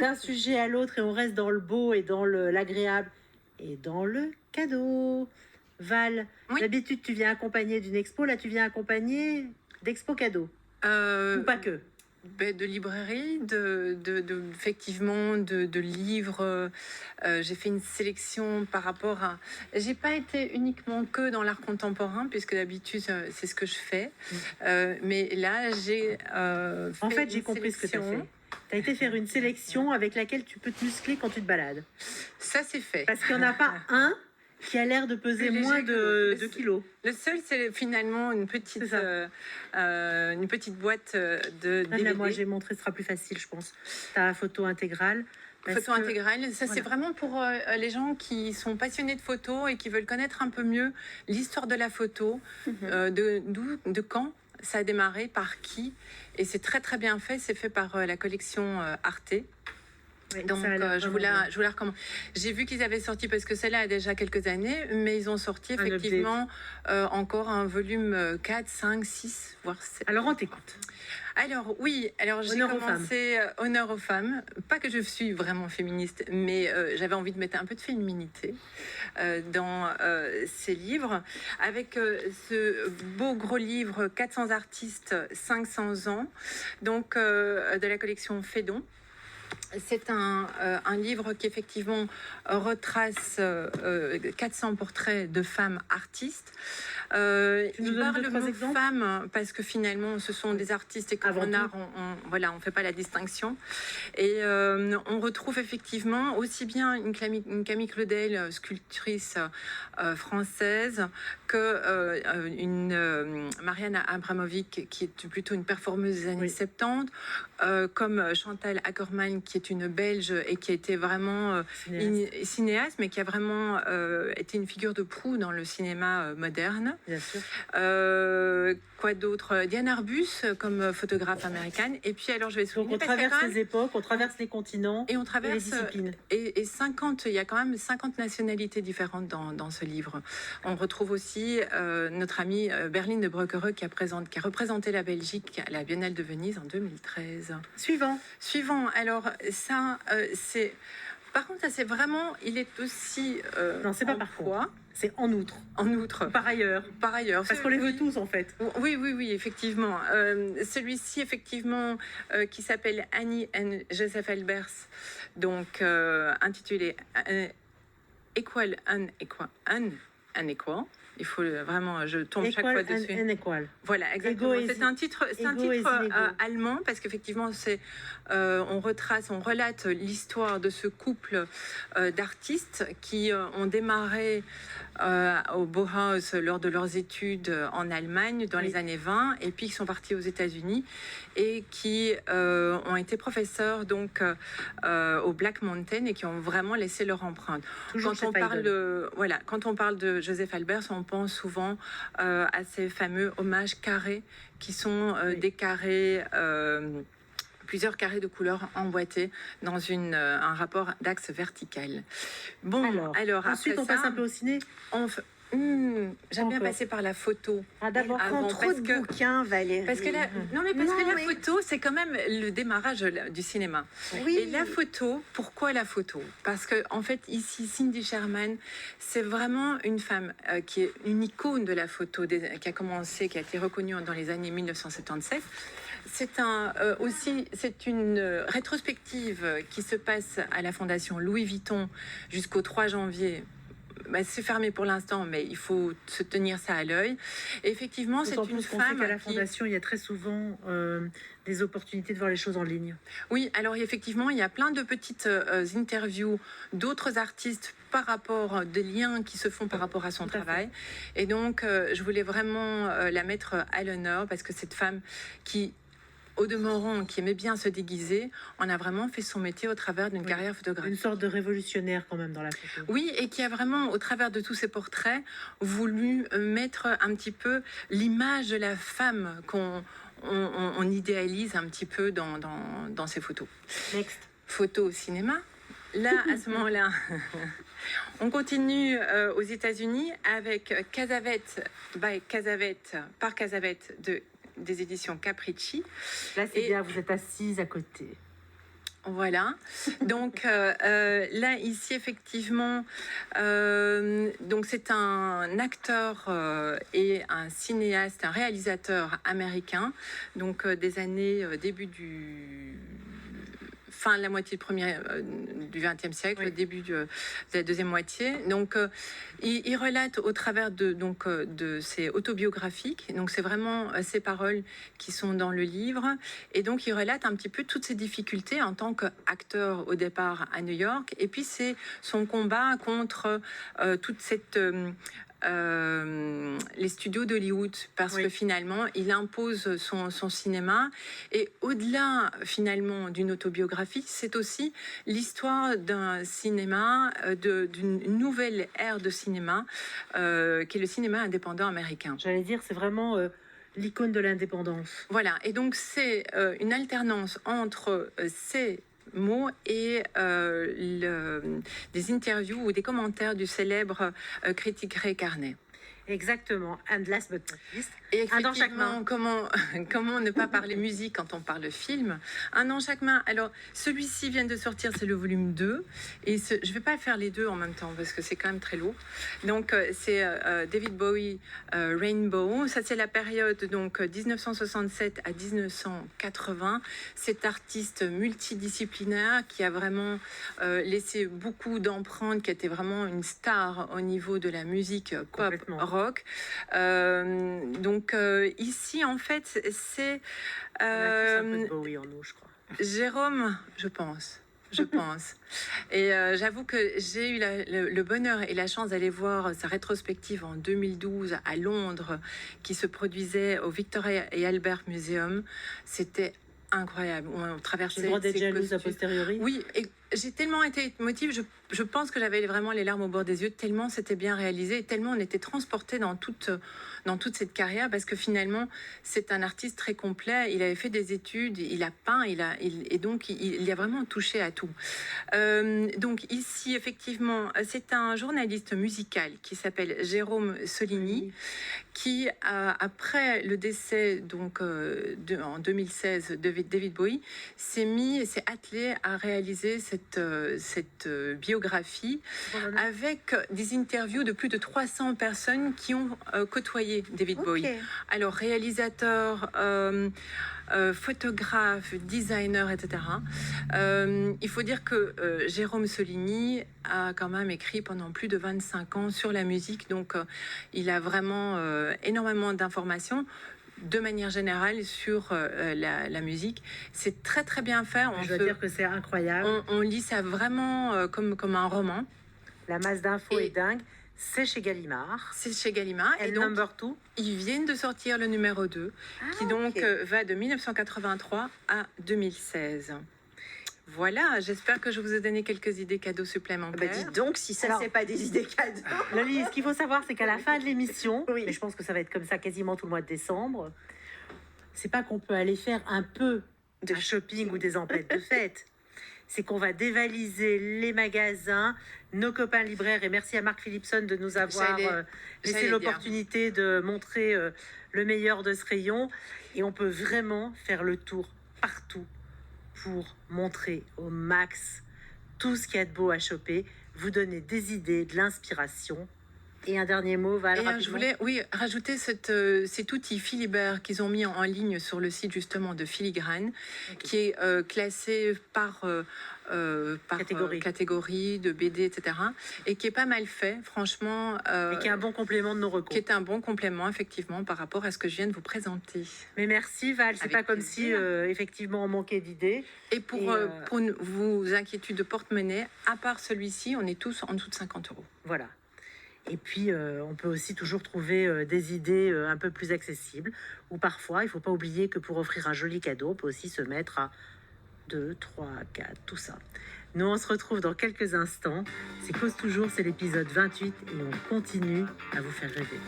d'un sujet à l'autre et on reste dans le beau et dans l'agréable et dans le cadeau. Val, Oui. d'habitude tu viens accompagner d'une expo, là tu viens accompagner d'expo cadeau. Ou pas que. De librairie, effectivement, de livres. J'ai fait une sélection par rapport à... J'ai pas été uniquement que dans l'art contemporain, puisque d'habitude, c'est ce que je fais. Mais là, j'ai En fait, j'ai compris ce que tu as fait. Tu as été faire une sélection avec laquelle tu peux te muscler quand tu te balades. Ça, c'est fait. Parce qu'il n'y en a pas un qui a l'air de peser moins de kilos. Le seul, c'est finalement une petite boîte de DVD. Là, moi, j'ai montré, ce sera plus facile, je pense. Ta photo intégrale. Photo intégrale, ça c'est vraiment pour les gens qui sont passionnés de photos et qui veulent connaître un peu mieux l'histoire de la photo, de quand ça a démarré, par qui. Et c'est très très bien fait, c'est fait par la collection Arte. Oui, donc je vous la recommande. J'ai vu qu'ils avaient sorti, parce que celle-là a déjà quelques années, mais ils ont sorti effectivement encore un volume 4, 5, 6, voire 7. Alors on t'écoute. Alors oui, j'ai commencé Honneur aux femmes. Pas que je suis vraiment féministe, mais j'avais envie de mettre un peu de féminité dans ces livres, avec ce beau gros livre 400 artistes, 500 ans, donc de la collection Fédon. C'est un livre qui effectivement retrace 400 portraits de femmes artistes. Il parle le mot femmes parce que finalement ce sont des artistes et qu'en art on fait pas la distinction. Et on retrouve effectivement aussi bien une Camille Claudel, sculptrice française, que une Marianne Abramovic, qui est plutôt une performeuse des années 70, comme Chantal Akerman, qui est une Belge et qui a été vraiment cinéaste, mais qui a vraiment été une figure de proue dans le cinéma moderne. Bien sûr. Quoi d'autre? Diane Arbus comme photographe américaine. Et puis alors je vais souligner... Donc on traverse les époques, on traverse les continents et on traverse les disciplines. Et 50, il y a quand même 50 nationalités différentes dans ce livre. On retrouve aussi notre amie Berline de Brocquereux qui a représenté la Belgique à la Biennale de Venise en 2013. Suivant. Alors ça, c'est... Par contre, ça c'est vraiment... Il est aussi... non, c'est pas par quoi. C'est en outre. En outre. Par ailleurs. Parce qu'on les veut tous, en fait. Oui, effectivement. Celui-ci, effectivement, qui s'appelle Annie and Joseph Albers, donc intitulé Equal Unequal. Il faut vraiment, je tombe chaque fois dessus. Unequal. Voilà, exactement. C'est un titre allemand, parce qu'effectivement, on relate l'histoire de ce couple d'artistes qui ont démarré au Bauhaus lors de leurs études en Allemagne dans les années 20, et puis qui sont partis aux États-Unis et qui ont été professeurs donc au Black Mountain et qui ont vraiment laissé leur empreinte. Quand on parle de Joseph Albers, on pense souvent à ces fameux hommages carrés qui sont des carrés, plusieurs carrés de couleurs emboîtés dans un rapport d'axe vertical. Bon, alors ensuite on passe un peu au ciné. J'aime bien passer par la photo. D'abord, prends trop de bouquins, Valérie. Parce que la photo, c'est quand même le démarrage du cinéma. Oui. Et la photo, pourquoi la photo? Parce que en fait, ici, Cindy Sherman, c'est vraiment une femme qui est une icône de la photo, qui a été reconnue dans les années 1977. C'est une rétrospective qui se passe à la Fondation Louis Vuitton jusqu'au 3 janvier. C'est fermé pour l'instant, mais il faut se tenir ça à l'œil. Effectivement, c'est une femme qu'à la Fondation, il y a très souvent des opportunités de voir les choses en ligne. Oui, alors effectivement, il y a plein de petites interviews d'autres artistes par rapport des liens qui se font par rapport à son travail. Et donc, je voulais vraiment la mettre à l'honneur, parce que cette femme qui... au demeurant, qui aimait bien se déguiser, on a vraiment fait son métier au travers d'une carrière photographique. Une sorte de révolutionnaire quand même dans la photo. Oui, et qui a vraiment, au travers de tous ses portraits, voulu mettre un petit peu l'image de la femme qu'on idéalise un petit peu dans ses photos. Next. Photo au cinéma. Là, à ce moment-là, on continue aux États-Unis avec Casavette par Casavette des éditions Capricci. Là, c'est bien, vous êtes assise à côté. Voilà. Donc là, ici, effectivement, donc c'est un acteur et un cinéaste, un réalisateur américain, donc des années fin de la moitié du XXe siècle, Oui. début de la deuxième moitié. Donc, il relate au travers de ses autobiographiques. Donc, c'est vraiment ses paroles qui sont dans le livre. Et donc, il relate un petit peu toutes ses difficultés en tant qu'acteur au départ à New York. Et puis, c'est son combat contre toute cette... les studios d'Hollywood, parce que finalement, il impose son cinéma. Et au-delà, finalement, d'une autobiographie, c'est aussi l'histoire d'un cinéma, d'une nouvelle ère de cinéma, qui est le cinéma indépendant américain. J'allais dire, c'est vraiment l'icône de l'indépendance. Voilà, et donc c'est une alternance entre ces mots et des interviews ou des commentaires du célèbre critique Ray Carney. Exactement. And last but not least, et un dans chaque main. Comment ne pas parler musique quand on parle film? Un dans chaque main. Alors, celui-ci vient de sortir, c'est le volume 2. Et je ne vais pas faire les deux en même temps parce que c'est quand même très lourd. Donc, c'est David Bowie, Rainbow. Ça, c'est la période donc 1967 à 1980. Cet artiste multidisciplinaire qui a vraiment laissé beaucoup d'empreintes, qui était vraiment une star au niveau de la musique pop, rock. Donc ici, en fait, c'est... On a tous un peu de Bowie en nous, je crois. Jérôme, je pense. Et j'avoue que j'ai eu le bonheur et la chance d'aller voir sa rétrospective en 2012 à Londres, qui se produisait au Victoria et Albert Museum. C'était incroyable. On traversait... J'ai le droit d'être jalouse a posteriori. Oui, et j'ai tellement été émotive, je pense que j'avais vraiment les larmes au bord des yeux, tellement c'était bien réalisé, et tellement on était transporté dans toute cette carrière, parce que finalement, c'est un artiste très complet. Il avait fait des études, il a peint, et donc il a vraiment touché à tout. Donc ici, effectivement, c'est un journaliste musical qui s'appelle Jérôme Soligny, qui, après le décès donc, en 2016 de David Bowie, s'est attelé à réaliser cette biographie avec des interviews de plus de 300 personnes qui ont côtoyé David Bowie. Alors, réalisateur, photographe, designer, etc. Il faut dire que Jérôme Soligny a quand même écrit pendant plus de 25 ans sur la musique, donc il a vraiment énormément d'informations. De manière générale sur la musique, c'est très très bien fait. Je dois dire que c'est incroyable. On lit ça vraiment comme un roman. La masse d'infos est dingue. C'est chez Gallimard. C'est chez Gallimard. Et donc, number 2. Ils viennent de sortir le numéro 2, qui donc va de 1983 à 2016. Voilà, j'espère que je vous ai donné quelques idées cadeaux supplémentaires. Bah dis donc, si ça, c'est pas des idées cadeaux. Loli, ce qu'il faut savoir, c'est qu'à la fin de l'émission, mais je pense que ça va être comme ça quasiment tout le mois de décembre, c'est pas qu'on peut aller faire un peu de shopping ou des emplettes de fête. C'est qu'on va dévaliser les magasins, nos copains libraires, et merci à Marc Philipson de nous avoir laissé l'opportunité de montrer le meilleur de ce rayon. Et on peut vraiment faire le tour partout pour montrer au max tout ce qu'il y a de beau à choper, vous donner des idées, de l'inspiration. Et un dernier mot, Val, rapidement. Je voulais rajouter cet outil Philibert qu'ils ont mis en ligne sur le site justement de Filigrane, qui est classé par catégorie de BD, etc. Et qui est pas mal fait, franchement. Et qui est un bon complément de nos recours. Qui est un bon complément, effectivement, par rapport à ce que je viens de vous présenter. Mais merci, Val. C'est pas comme si, effectivement, on manquait d'idées. Et pour vos inquiétudes de porte-monnaie, à part celui-ci, on est tous en dessous de 50 €. Voilà. Et puis, on peut aussi toujours trouver des idées un peu plus accessibles. Ou parfois, il ne faut pas oublier que pour offrir un joli cadeau, on peut aussi se mettre à 2, 3, 4, tout ça. Nous, on se retrouve dans quelques instants. C'est Cause Toujours, c'est l'épisode 28 et on continue à vous faire rêver.